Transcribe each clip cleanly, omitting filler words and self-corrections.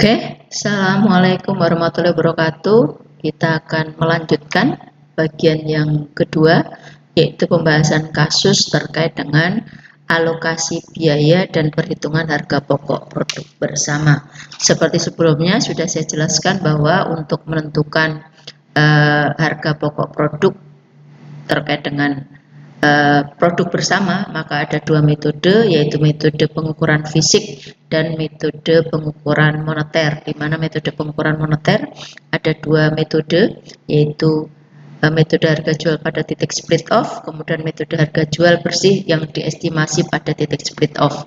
Oke, Assalamualaikum warahmatullahi wabarakatuh. Kita akan melanjutkan bagian yang kedua, yaitu pembahasan kasus terkait dengan alokasi biaya dan perhitungan harga pokok produk bersama. Seperti sebelumnya sudah saya jelaskan bahwa untuk menentukan harga pokok produk terkait dengan produk bersama, maka ada dua metode, yaitu metode pengukuran fisik dan metode pengukuran moneter. Di mana metode pengukuran moneter ada dua metode, yaitu metode harga jual pada titik split off, kemudian metode harga jual bersih yang diestimasi pada titik split off.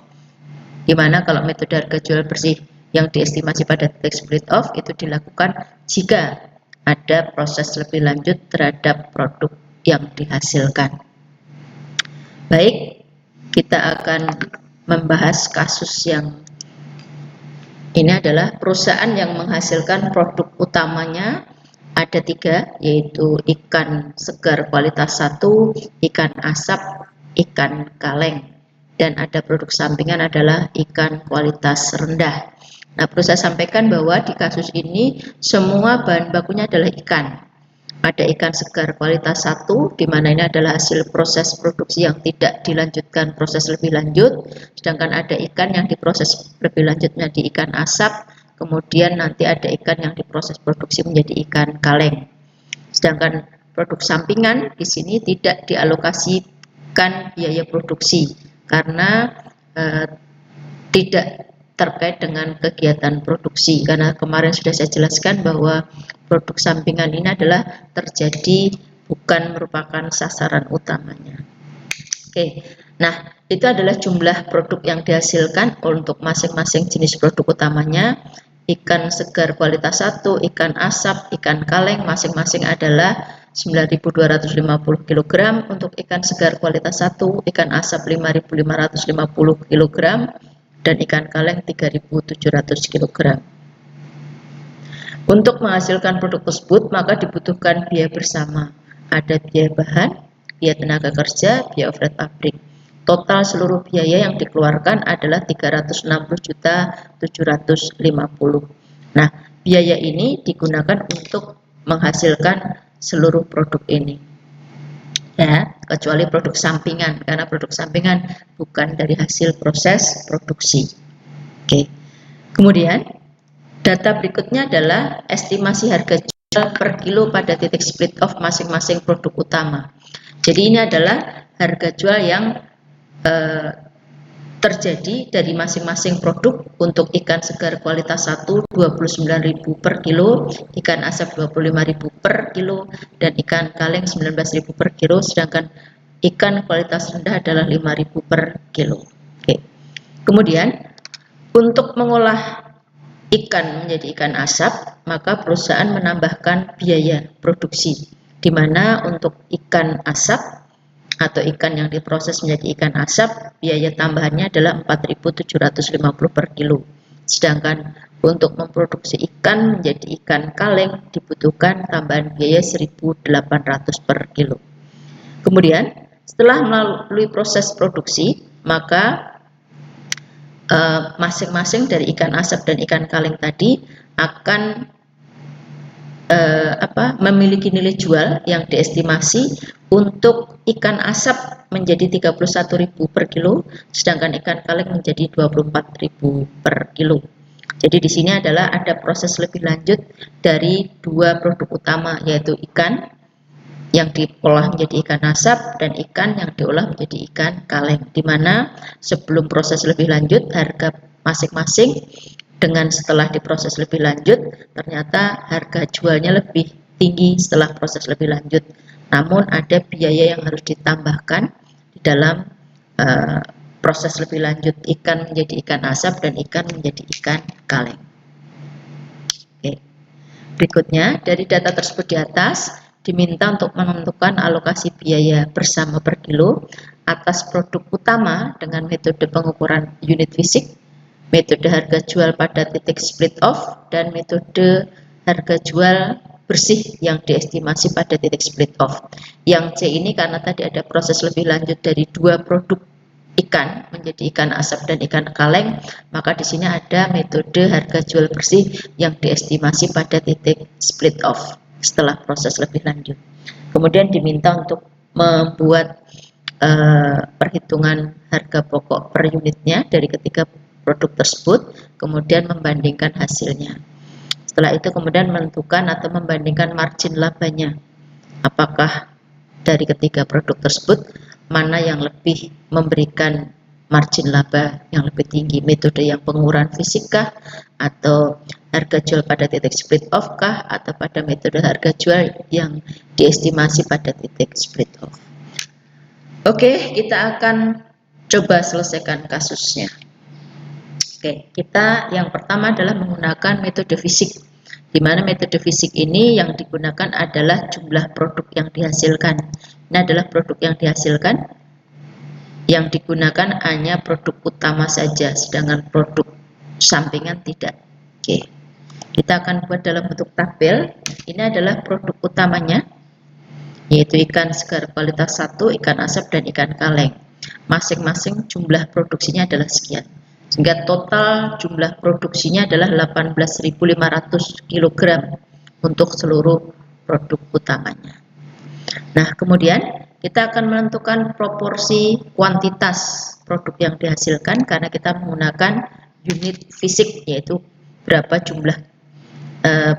Di mana kalau metode harga jual bersih yang diestimasi pada titik split off itu dilakukan jika ada proses lebih lanjut terhadap produk yang dihasilkan. Baik, kita akan membahas kasus yang ini adalah perusahaan yang menghasilkan produk utamanya ada tiga, yaitu ikan segar kualitas 1, ikan asap, ikan kaleng, dan ada produk sampingan adalah ikan kualitas rendah. Nah, perlu saya sampaikan bahwa di kasus ini semua bahan bakunya adalah ikan. Ada ikan segar kualitas 1, di mana ini adalah hasil proses produksi yang tidak dilanjutkan proses lebih lanjut, sedangkan ada ikan yang diproses lebih lanjutnya di ikan asap, kemudian nanti ada ikan yang diproses produksi menjadi ikan kaleng. Sedangkan produk sampingan di sini tidak dialokasikan biaya produksi karena tidak terkait dengan kegiatan produksi, karena kemarin sudah saya jelaskan bahwa produk sampingan ini adalah terjadi bukan merupakan sasaran utamanya. Oke, nah itu adalah jumlah produk yang dihasilkan untuk masing-masing jenis produk utamanya. Ikan segar kualitas 1, ikan asap, ikan kaleng masing-masing adalah 9.250 kg untuk ikan segar kualitas 1, ikan asap 5.550 kg, dan ikan kaleng 3.700 kg. Untuk menghasilkan produk tersebut maka dibutuhkan biaya bersama. Ada biaya bahan, biaya tenaga kerja, biaya overhead pabrik. Total seluruh biaya yang dikeluarkan adalah 360.750. Nah, biaya ini digunakan untuk menghasilkan seluruh produk ini. Ya, kecuali produk sampingan, karena produk sampingan bukan dari hasil proses produksi. Oke. Kemudian data berikutnya adalah estimasi harga jual per kilo pada titik split off masing-masing produk utama. Jadi ini adalah harga jual yang terjadi dari masing-masing produk. Untuk ikan segar kualitas 1 29.000 per kilo, ikan asap 25.000 per kilo, dan ikan kaleng 19.000 per kilo, sedangkan ikan kualitas rendah adalah 5.000 per kilo. Oke. Kemudian untuk mengolah ikan menjadi ikan asap, maka perusahaan menambahkan biaya produksi, di mana untuk ikan asap atau ikan yang diproses menjadi ikan asap, biaya tambahannya adalah 4.750 per kilo. Sedangkan untuk memproduksi ikan menjadi ikan kaleng dibutuhkan tambahan biaya 1.800 per kilo. Kemudian setelah melalui proses produksi, maka masing-masing dari ikan asap dan ikan kaleng tadi akan memiliki nilai jual yang diestimasi. Untuk ikan asap menjadi 31.000 per kilo, sedangkan ikan kaleng menjadi 24.000 per kilo. Jadi di sini adalah ada proses lebih lanjut dari dua produk utama, yaitu ikan yang diolah menjadi ikan asap dan ikan yang diolah menjadi ikan kaleng, di mana sebelum proses lebih lanjut harga masing-masing dengan setelah diproses lebih lanjut ternyata harga jualnya lebih tinggi setelah proses lebih lanjut, namun ada biaya yang harus ditambahkan di dalam proses lebih lanjut, ikan menjadi ikan asap dan ikan menjadi ikan kaleng. Oke. Berikutnya, dari data tersebut di atas diminta untuk menentukan alokasi biaya bersama per kilo atas produk utama dengan metode pengukuran unit fisik, metode harga jual pada titik split off, dan metode harga jual bersih yang diestimasi pada titik split off. Yang C ini karena tadi ada proses lebih lanjut dari dua produk ikan menjadi ikan asap dan ikan kaleng, maka di sini ada metode harga jual bersih yang diestimasi pada titik split off setelah proses lebih lanjut. Kemudian diminta untuk membuat perhitungan harga pokok per unitnya dari ketiga produk tersebut, kemudian membandingkan hasilnya. Setelah itu kemudian menentukan atau membandingkan margin labanya. Apakah dari ketiga produk tersebut mana yang lebih memberikan margin laba yang lebih tinggi, metode yang pengukuran fisik kah, atau harga jual pada titik split off kah, atau pada metode harga jual yang diestimasi pada titik split off. Oke, kita akan coba selesaikan kasusnya. Oke, kita yang pertama adalah menggunakan metode fisik, di mana metode fisik ini yang digunakan adalah jumlah produk yang dihasilkan. Ini adalah produk yang dihasilkan, yang digunakan hanya produk utama saja, sedangkan produk sampingan tidak. Oke, kita akan buat dalam bentuk tabel. Ini adalah produk utamanya, yaitu ikan segar kualitas 1, ikan asap, dan ikan kaleng. Masing-masing jumlah produksinya adalah sekian, sehingga total jumlah produksinya adalah 18.500 kg untuk seluruh produk utamanya. Nah, kemudian kita akan menentukan proporsi kuantitas produk yang dihasilkan karena kita menggunakan unit fisik, yaitu berapa jumlah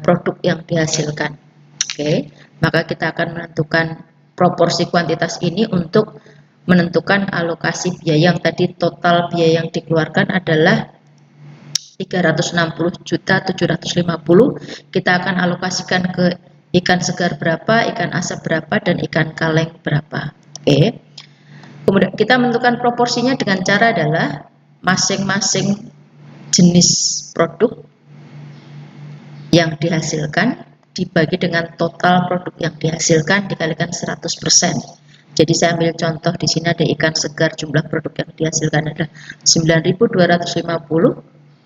produk yang dihasilkan. Oke, maka kita akan menentukan proporsi kuantitas ini untuk menentukan alokasi biaya yang tadi. Total biaya yang dikeluarkan adalah 360.750.000. Kita akan alokasikan ke ikan segar berapa, ikan asap berapa, dan ikan kaleng berapa. Oke. Kemudian kita menentukan proporsinya dengan cara adalah masing-masing jenis produk yang dihasilkan dibagi dengan total produk yang dihasilkan dikalikan 100%. Jadi saya ambil contoh di sini ada ikan segar, jumlah produk yang dihasilkan adalah 9.250,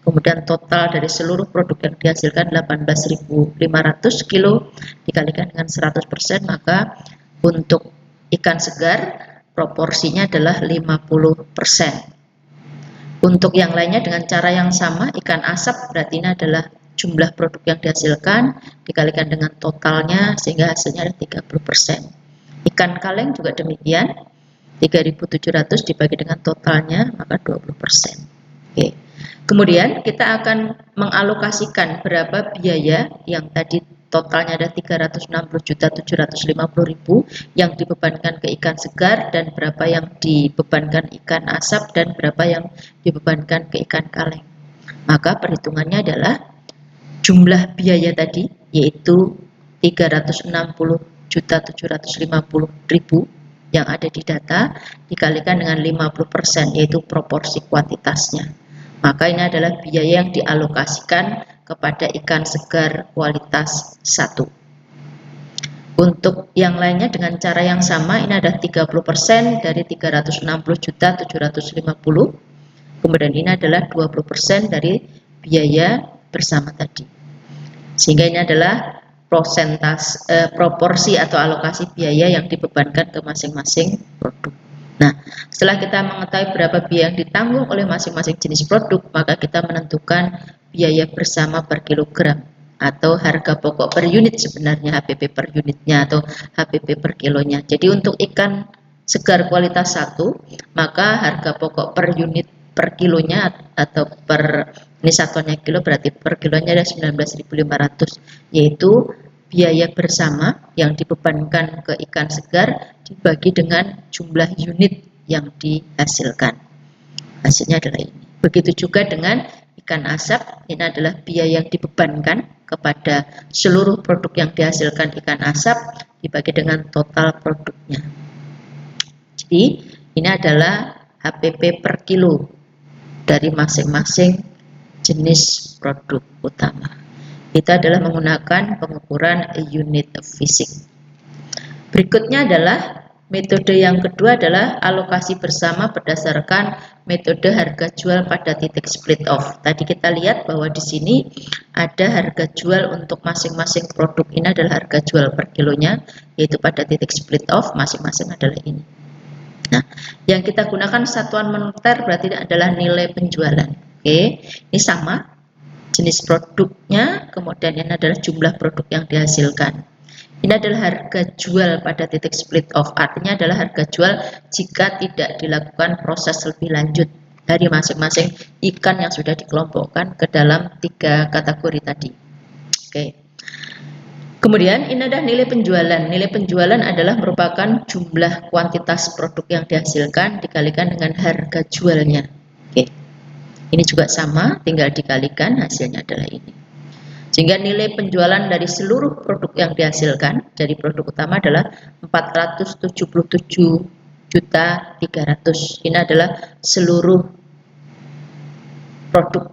kemudian total dari seluruh produk yang dihasilkan 18.500 kilo dikalikan dengan 100%, maka untuk ikan segar proporsinya adalah 50%. Untuk yang lainnya dengan cara yang sama, ikan asap berarti ini adalah jumlah produk yang dihasilkan dikalikan dengan totalnya sehingga hasilnya ada 30%. Ikan kaleng juga demikian, 3.700 dibagi dengan totalnya maka 20%. Oke. Kemudian kita akan mengalokasikan berapa biaya yang tadi totalnya ada 360.750.000 yang dibebankan ke ikan segar, dan berapa yang dibebankan ikan asap, dan berapa yang dibebankan ke ikan kaleng. Maka perhitungannya adalah jumlah biaya tadi, yaitu 360.750.000 yang ada di data dikalikan dengan 50%, yaitu proporsi kuantitasnya. Maka ini adalah biaya yang dialokasikan kepada ikan segar kualitas 1. Untuk yang lainnya dengan cara yang sama, ini ada 30% dari 360.750.000. Kemudian ini adalah 20% dari biaya bersama tadi. Sehingga ini adalah proporsi atau alokasi biaya yang dibebankan ke masing-masing produk. Nah, setelah kita mengetahui berapa biaya yang ditanggung oleh masing-masing jenis produk, maka kita menentukan biaya bersama per kilogram atau harga pokok per unit, sebenarnya HPP per unitnya atau HPP per kilonya. Jadi untuk ikan segar kualitas 1, maka harga pokok per unit per kilonya atau per, ini satuannya kilo, berarti per kilonya ada 19.500, yaitu biaya bersama yang dibebankan ke ikan segar dibagi dengan jumlah unit yang dihasilkan. Hasilnya adalah ini. Begitu juga dengan ikan asap, ini adalah biaya yang dibebankan kepada seluruh produk yang dihasilkan ikan asap dibagi dengan total produknya. Jadi ini adalah HPP per kilo dari masing-masing jenis produk utama. Itu adalah menggunakan pengukuran unit fisik. Berikutnya adalah metode yang kedua adalah alokasi bersama berdasarkan metode harga jual pada titik split off. Tadi kita lihat bahwa di sini ada harga jual untuk masing-masing produk, ini adalah harga jual per kilonya, yaitu pada titik split off masing-masing adalah ini. Nah, yang kita gunakan satuan moneter berarti adalah nilai penjualan. Oke, ini sama jenis produknya, kemudian ini adalah jumlah produk yang dihasilkan. Ini adalah harga jual pada titik split off, artinya adalah harga jual jika tidak dilakukan proses lebih lanjut dari masing-masing ikan yang sudah dikelompokkan ke dalam 3 kategori tadi. Oke. Kemudian ini adalah nilai penjualan. Nilai penjualan adalah merupakan jumlah kuantitas produk yang dihasilkan dikalikan dengan harga jualnya. Oke. Ini juga sama, tinggal dikalikan, hasilnya adalah ini. Sehingga nilai penjualan dari seluruh produk yang dihasilkan dari produk utama adalah 477.300.000. Ini adalah seluruh produk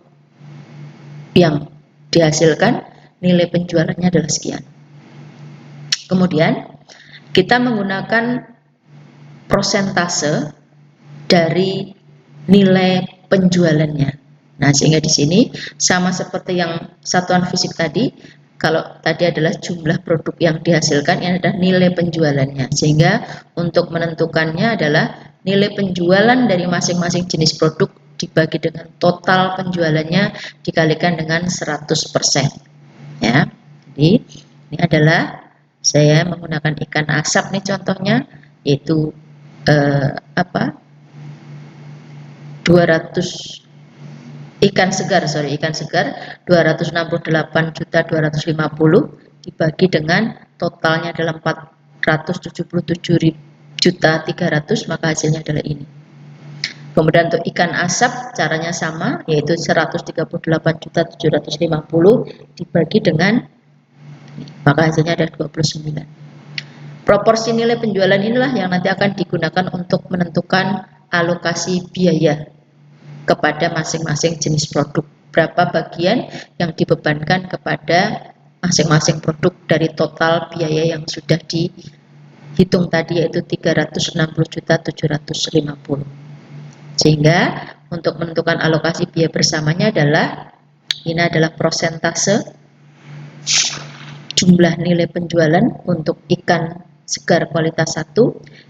yang dihasilkan, nilai penjualannya adalah sekian. Kemudian kita menggunakan prosentase dari nilai penjualannya. Nah, sehingga di sini sama seperti yang satuan fisik tadi, kalau tadi adalah jumlah produk yang dihasilkan, ini adalah nilai penjualannya. Sehingga untuk menentukannya adalah nilai penjualan dari masing-masing jenis produk dibagi dengan total penjualannya dikalikan dengan 100%. Ya. Jadi ini adalah saya menggunakan ikan asap nih contohnya, yaitu 200 ikan segar 268.250.000 dibagi dengan totalnya adalah 477.300.000, maka hasilnya adalah ini. Kemudian untuk ikan asap caranya sama, yaitu 138.750 dibagi dengan, maka hasilnya adalah 29. Proporsi nilai penjualan inilah yang nanti akan digunakan untuk menentukan alokasi biaya kepada masing-masing jenis produk. Berapa bagian yang dibebankan kepada masing-masing produk dari total biaya yang sudah dihitung tadi, yaitu 360.750. Sehingga untuk menentukan alokasi biaya bersamanya adalah, ini adalah prosentase jumlah nilai penjualan untuk ikan segar kualitas 1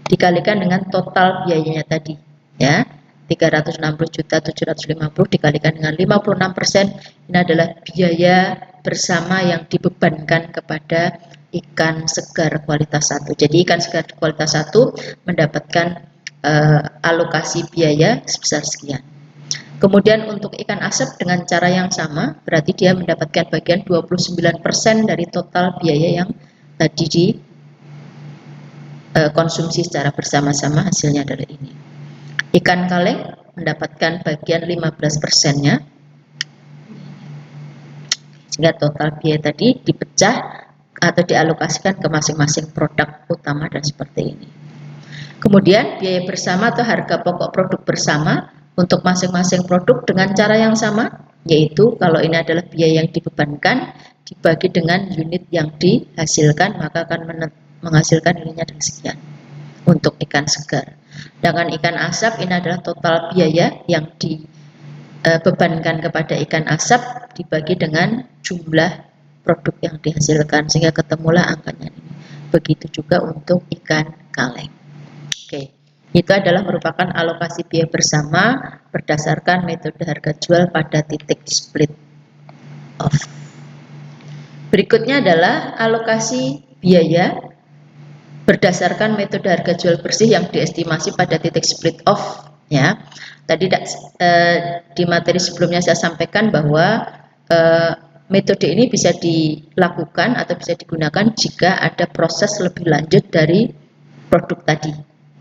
dikalikan dengan total biayanya tadi, ya. 360.750 dikalikan dengan 56%, ini adalah biaya bersama yang dibebankan kepada ikan segar kualitas 1. Jadi ikan segar kualitas 1 mendapatkan alokasi biaya sebesar sekian. Kemudian untuk ikan asap dengan cara yang sama, berarti dia mendapatkan bagian 29% dari total biaya yang tadi dikonsumsi secara bersama-sama, hasilnya adalah ini. Ikan kaleng mendapatkan bagian 15%-nya, sehingga total biaya tadi dipecah atau dialokasikan ke masing-masing produk utama dan seperti ini. Kemudian biaya bersama atau harga pokok produk bersama untuk masing-masing produk dengan cara yang sama, yaitu kalau ini adalah biaya yang dibebankan dibagi dengan unit yang dihasilkan, maka akan menghasilkan nilainya dengan sekian untuk ikan segar. Sedangkan ikan asap ini adalah total biaya yang dibebankan kepada ikan asap dibagi dengan jumlah produk yang dihasilkan, sehingga ketemulah angkanya ini. Begitu juga untuk ikan kaleng. Oke, itu adalah merupakan alokasi biaya bersama berdasarkan metode harga jual pada titik split off. Berikutnya adalah alokasi biaya berdasarkan metode harga jual bersih yang diestimasi pada titik split off, ya. Tadi di materi sebelumnya saya sampaikan bahwa metode ini bisa dilakukan atau bisa digunakan jika ada proses lebih lanjut dari produk tadi.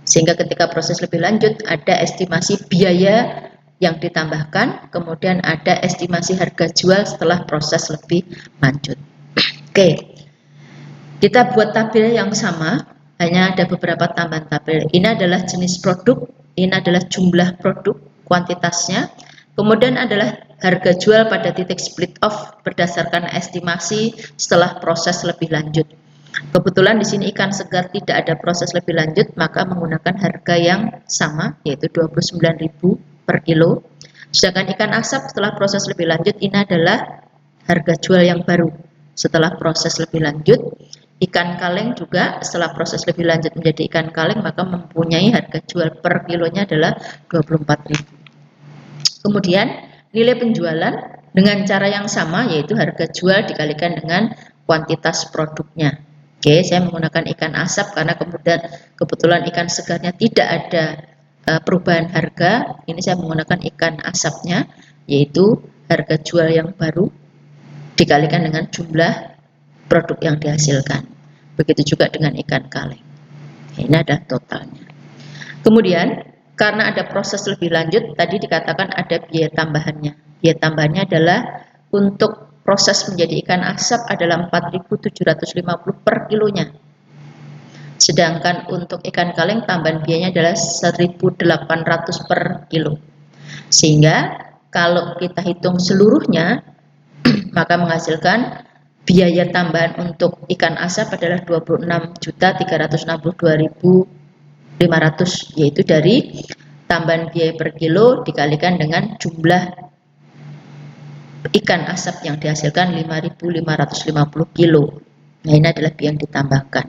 Sehingga ketika proses lebih lanjut ada estimasi biaya yang ditambahkan, kemudian ada estimasi harga jual setelah proses lebih lanjut. Oke. Kita buat tabel yang sama, hanya ada beberapa tambahan tabel. Ini adalah jenis produk, ini adalah jumlah produk, kuantitasnya. Kemudian adalah harga jual pada titik split off berdasarkan estimasi setelah proses lebih lanjut. Kebetulan di sini ikan segar tidak ada proses lebih lanjut, maka menggunakan harga yang sama, yaitu 29.000 per kilo. Sedangkan ikan asap setelah proses lebih lanjut, ini adalah harga jual yang baru setelah proses lebih lanjut, Ikan kaleng juga setelah proses lebih lanjut menjadi ikan kaleng maka mempunyai harga jual per kilonya adalah 24.000. Kemudian nilai penjualan dengan cara yang sama yaitu harga jual dikalikan dengan kuantitas produknya. Oke, saya menggunakan ikan asap karena kebetulan ikan segarnya tidak ada perubahan harga. Ini saya menggunakan ikan asapnya yaitu harga jual yang baru dikalikan dengan jumlah produk yang dihasilkan. Begitu juga dengan ikan kaleng. Ini ada totalnya. Kemudian karena ada proses lebih lanjut, tadi dikatakan ada biaya tambahannya. Biaya tambahannya adalah untuk proses menjadi ikan asap adalah 4.750 per kilonya. Sedangkan untuk ikan kaleng tambahan biayanya adalah 1.800 per kilo. Sehingga kalau kita hitung seluruhnya maka menghasilkan biaya tambahan untuk ikan asap adalah 26.362.500, yaitu dari tambahan biaya per kilo dikalikan dengan jumlah ikan asap yang dihasilkan 5.550 kilo. Nah, ini adalah biaya yang ditambahkan.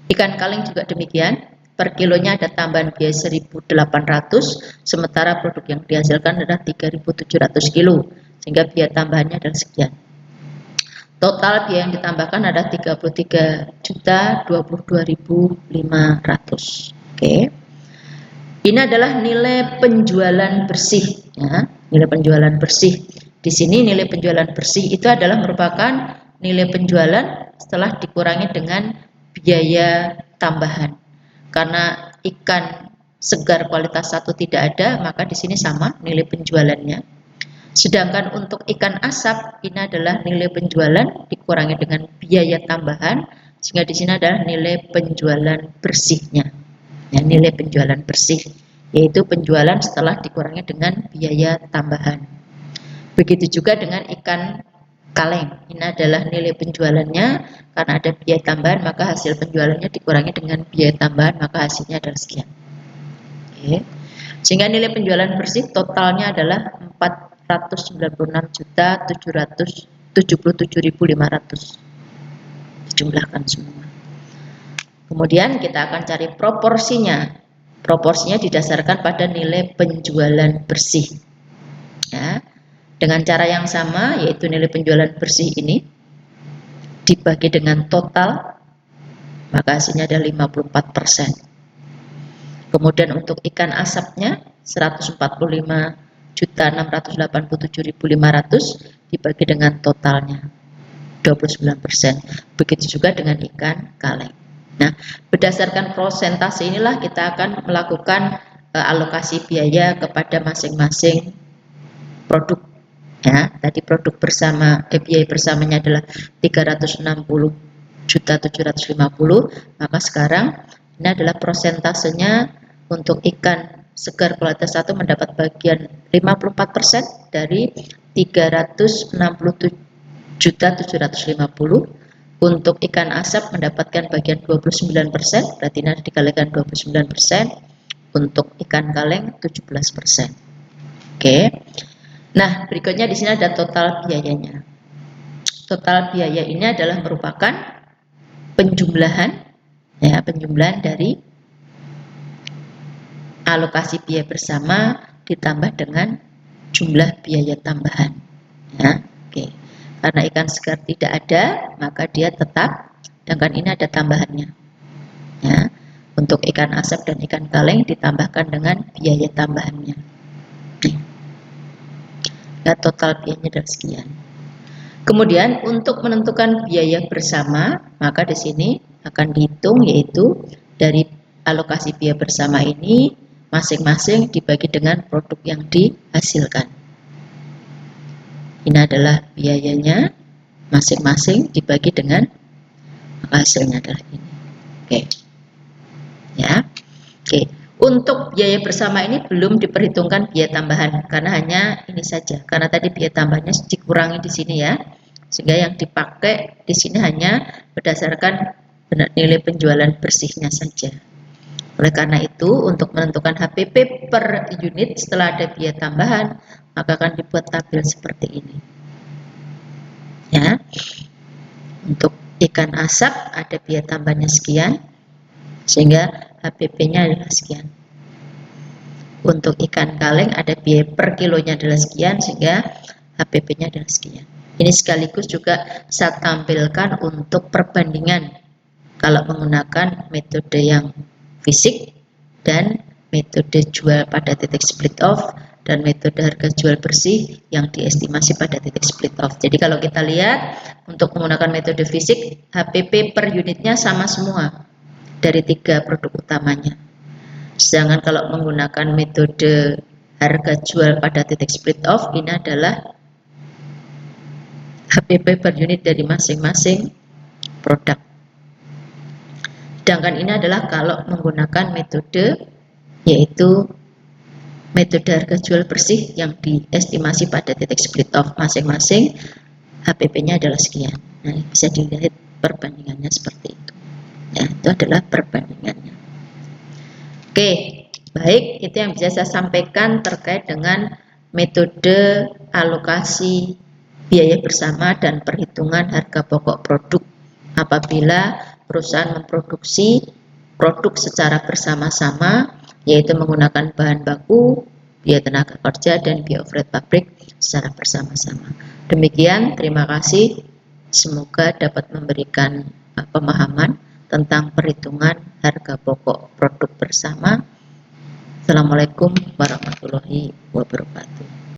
Ikan kaleng juga demikian, per kilonya ada tambahan biaya 1.800, sementara produk yang dihasilkan adalah 3.700 kilo, sehingga biaya tambahannya adalah sekian. Total biaya yang ditambahkan ada 33.022.500. Oke. Ini adalah nilai penjualan bersih ya, nilai penjualan bersih. Di sini nilai penjualan bersih itu adalah merupakan nilai penjualan setelah dikurangi dengan biaya tambahan. Karena ikan segar kualitas 1 tidak ada, maka di sini sama nilai penjualannya. Sedangkan untuk ikan asap ini adalah nilai penjualan dikurangi dengan biaya tambahan, sehingga di sini adalah nilai penjualan bersihnya. Ya, nilai penjualan bersih yaitu penjualan setelah dikurangi dengan biaya tambahan. Begitu juga dengan ikan kaleng. Ini adalah nilai penjualannya, karena ada biaya tambahan maka hasil penjualannya dikurangi dengan biaya tambahan maka hasilnya adalah sekian. Oke. Sehingga nilai penjualan bersih totalnya adalah 496.777.500. Dijumlahkan semua. Kemudian kita akan cari proporsinya. Proporsinya didasarkan pada nilai penjualan bersih. Ya, dengan cara yang sama yaitu nilai penjualan bersih ini dibagi dengan total maka hasilnya ada 54%. Kemudian untuk ikan asapnya 145.687.500 dibagi dengan totalnya 29%. Begitu juga dengan ikan kaleng. Nah, berdasarkan persentase inilah kita akan melakukan alokasi biaya kepada masing-masing produk. Ya, tadi produk bersama biaya bersamanya adalah 360.750, maka sekarang ini adalah persentasenya untuk ikan segar kualitas 1 mendapat bagian 54% dari 367.750. Untuk ikan asap mendapatkan bagian 29%, berarti ini dikalikan 29%. Untuk ikan kaleng 17%. Oke. Nah, berikutnya di sini ada total biayanya. Total biaya ini adalah merupakan penjumlahan ya, penjumlahan dari alokasi biaya bersama ditambah dengan jumlah biaya tambahan. Ya, oke. Karena ikan segar tidak ada, maka dia tetap, sedangkan ini ada tambahannya. Ya, untuk ikan asap dan ikan kaleng ditambahkan dengan biaya tambahannya. Nah, total biayanya adalah sekian. Kemudian untuk menentukan biaya bersama, maka di sini akan dihitung yaitu dari alokasi biaya bersama ini masing-masing dibagi dengan produk yang dihasilkan. Ini adalah biayanya masing-masing dibagi dengan hasilnya adalah ini. Oke. Ya. Oke. Untuk biaya bersama ini belum diperhitungkan biaya tambahan karena hanya ini saja. Karena tadi biaya tambahnya dikurangi di sini ya. Sehingga yang dipakai di sini hanya berdasarkan nilai penjualan bersihnya saja. Oleh karena itu, untuk menentukan HPP per unit setelah ada biaya tambahan, maka akan dibuat tabel seperti ini. Ya. Untuk ikan asap ada biaya tambahnya sekian, sehingga HPP-nya adalah sekian. Untuk ikan kaleng ada biaya per kilonya adalah sekian, sehingga HPP-nya adalah sekian. Ini sekaligus juga saya tampilkan untuk perbandingan kalau menggunakan metode yang fisik dan metode jual pada titik split off dan metode harga jual bersih yang diestimasi pada titik split off. Jadi kalau kita lihat untuk menggunakan metode fisik, HPP per unitnya sama semua dari 3 produk utamanya. Sedangkan kalau menggunakan metode harga jual pada titik split off, ini adalah HPP per unit dari masing-masing produk. Sedangkan ini adalah kalau menggunakan metode, yaitu metode harga jual bersih yang diestimasi pada titik split off masing-masing, HPP-nya adalah sekian. Nah, bisa dilihat perbandingannya seperti itu. Ya, itu adalah perbandingannya. Oke, baik, itu yang bisa saya sampaikan terkait dengan metode alokasi biaya bersama dan perhitungan harga pokok produk apabila perusahaan memproduksi produk secara bersama-sama, yaitu menggunakan bahan baku, biaya tenaga kerja, dan biaya overhead pabrik secara bersama-sama. Demikian, terima kasih. Semoga dapat memberikan pemahaman tentang perhitungan harga pokok produk bersama. Assalamualaikum warahmatullahi wabarakatuh.